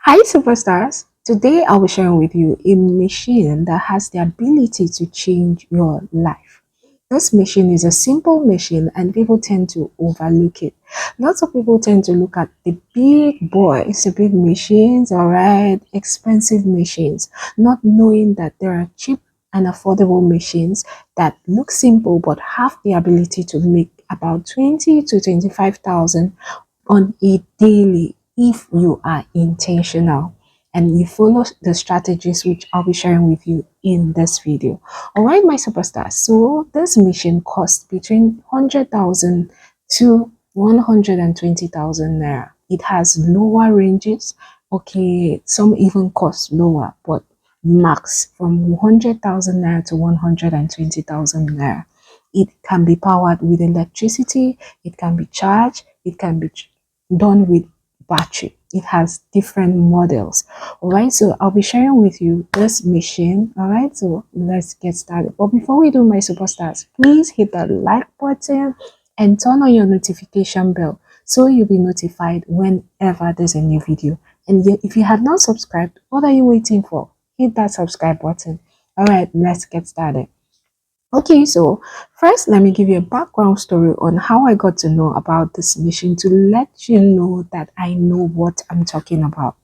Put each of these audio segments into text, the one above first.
Hi superstars! Today I'll be sharing with you a machine that has the ability to change your life. This machine is a simple machine and people tend to overlook it. Lots of people tend to look at the big boys, the big machines, alright, expensive machines, not knowing that there are cheap and affordable machines that look simple but have the ability to make about 20 to 25,000 on a daily if you are intentional and you follow the strategies which I'll be sharing with you in this video. All right, my superstars. So this mission costs between 100,000 to 120,000 naira. It has lower ranges. Okay, some even cost lower, but max from 100,000 naira to 120,000 naira. It can be powered with electricity, it can be charged, it can be done with battery. It has different models. All right, so I'll be sharing with you this machine. All right, so let's get started. But before we do, my superstars, please hit that like button and turn on your notification bell so you'll be notified whenever there's a new video. And if you have not subscribed, what are you waiting for? Hit that subscribe button. All right, let's get started. Okay, so first, let me give you a background story on how I got to know about this mission to let you know that I know what I'm talking about.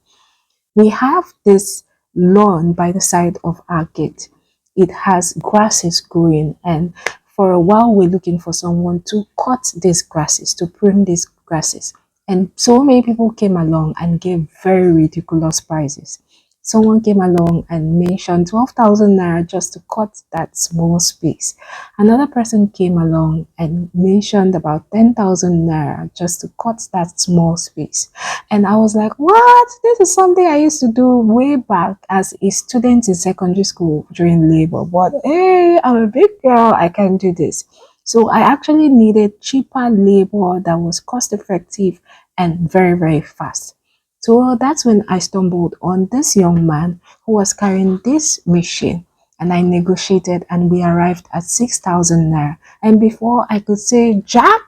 We have this lawn by the side of our gate. It has grasses growing, and for a while, we're looking for someone to cut these grasses, to prune these grasses. And so many people came along and gave very ridiculous prices. Someone came along and mentioned 12,000 naira just to cut that small space. Another person came along and mentioned about 10,000 naira just to cut that small space. And I was like, what? This is something I used to do way back as a student in secondary school during labor. But hey, I'm a big girl, I can do this. So I actually needed cheaper labor that was cost effective and very, very fast. So that's when I stumbled on this young man who was carrying this machine, and I negotiated and we arrived at 6,000 naira. And before I could say Jack,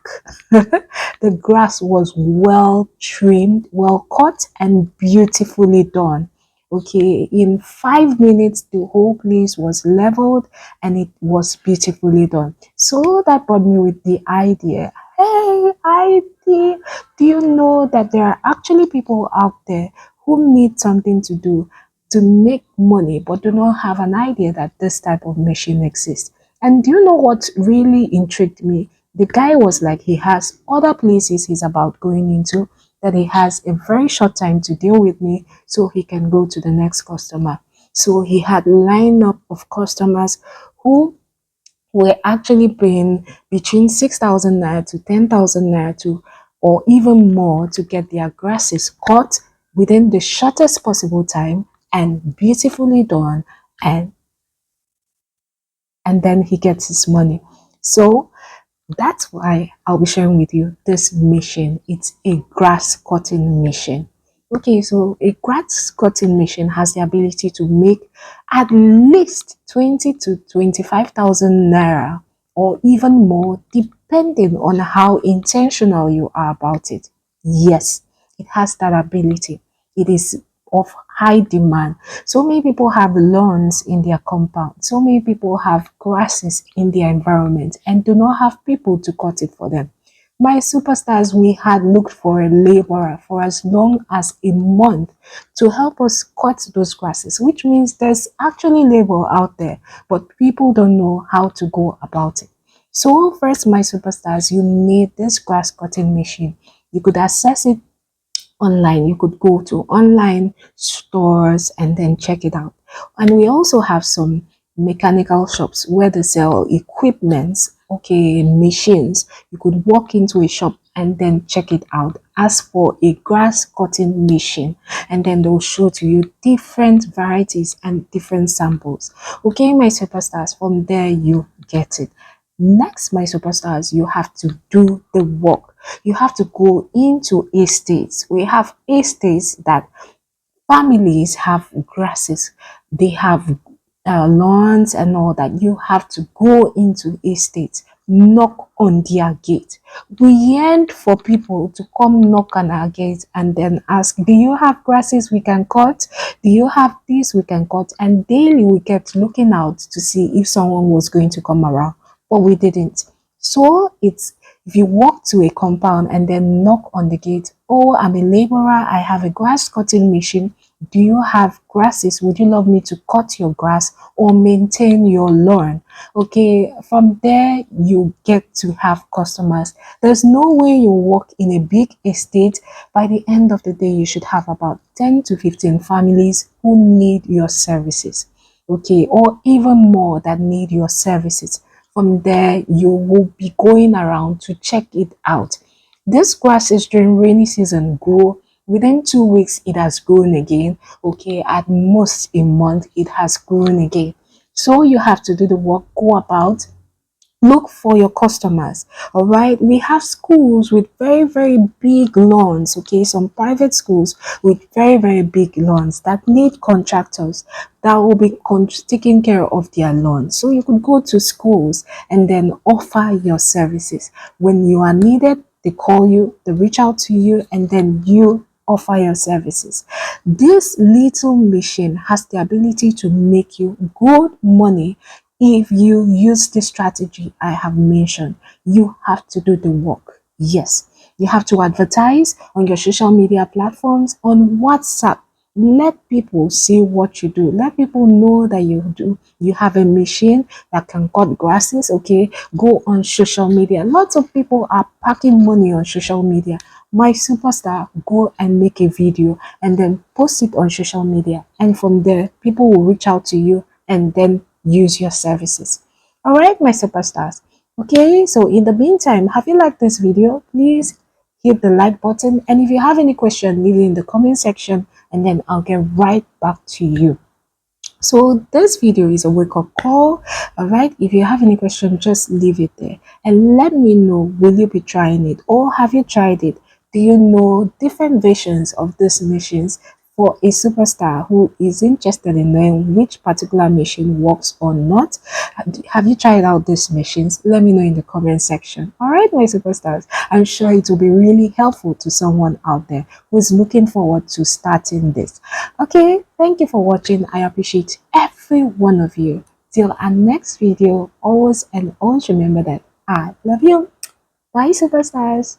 the grass was well trimmed, well cut and beautifully done. Okay, in 5 minutes, the whole place was leveled and it was beautifully done. So that brought me with the idea. Hey, idea. Do you know that there are actually people out there who need something to do to make money but do not have an idea that this type of machine exists? And do you know what really intrigued me? The guy was like he has other places he's about going into, that he has a very short time to deal with me so he can go to the next customer. So he had lineup of customers who were actually paying between 6,000 naira to 10,000 naira to, or even more, to get their grasses cut within the shortest possible time and beautifully done, and then he gets his money. So that's why I'll be sharing with you this mission. It's a grass cutting mission. Okay, so a grass cutting machine has the ability to make at least 20 to 25,000 naira or even more, depending on how intentional you are about it. Yes, it has that ability. It is of high demand. So many people have lawns in their compound. So many people have grasses in their environment and do not have people to cut it for them. My superstars, we had looked for a laborer for as long as a month to help us cut those grasses, which means there's actually labor out there, but people don't know how to go about it. So first, my superstars, you need this grass cutting machine. You could access it online. You could go to online stores and then check it out. And we also have some mechanical shops where they sell equipments, okay, machines. You could walk into a shop and then check it out. Ask for a grass cutting machine, and then they'll show to you different varieties and different samples. Okay, my superstars, from there you get it. Next, my superstars, you have to do the work. You have to go into estates. We have estates that families have grasses, they have lawns and all that. You have to go into estates, knock on their gate. We yearned for people to come knock on our gate and then ask, do you have grasses we can cut? Do you have this we can cut? And daily we kept looking out to see if someone was going to come around, but we didn't. So it's, if you walk to a compound and then knock on the gate, oh, I'm a laborer, I have a grass cutting machine. Do you have grasses? Would you love me to cut your grass or maintain your lawn? Okay, from there you get to have customers. There's no way you work in a big estate. By the end of the day, you should have about 10 to 15 families who need your services. Okay, or even more that need your services. From there, you will be going around to check it out. This grass is during rainy season grow. Within 2 weeks, it has grown again. Okay, at most a month, it has grown again. So you have to do the work, go about, look for your customers. All right, we have schools with very very big lawns. Okay, some private schools with very very big lawns that need contractors that will be taking care of their lawns. So you could go to schools and then offer your services. When you are needed, they call you, they reach out to you, and then you offer your services. This little machine has the ability to make you good money if you use the strategy I have mentioned. You have to do the work. Yes, you have to advertise on your social media platforms, on WhatsApp. Let people see what you do. Let people know that you have a machine that can cut grasses. Okay, go on social media. Lots of people are packing money on social media. My superstar, go and make a video and then post it on social media, and from there people will reach out to you and then use your services. All right, my superstars. Okay, so in the meantime, have you liked this video? Please hit the like button, and if you have any question, leave it in the comment section and then I'll get right back to you. So this video is a wake-up call. All right, if you have any question, just leave it there and let me know, will you be trying it or have you tried it? Do you know different versions of these machines for a superstar who is interested in knowing which particular machine works or not? Have you tried out these machines? Let me know in the comment section. All right, my superstars, I'm sure it will be really helpful to someone out there who's looking forward to starting this. Okay, thank you for watching. I appreciate every one of you. Till our next video, always and always remember that I love you. Bye, superstars.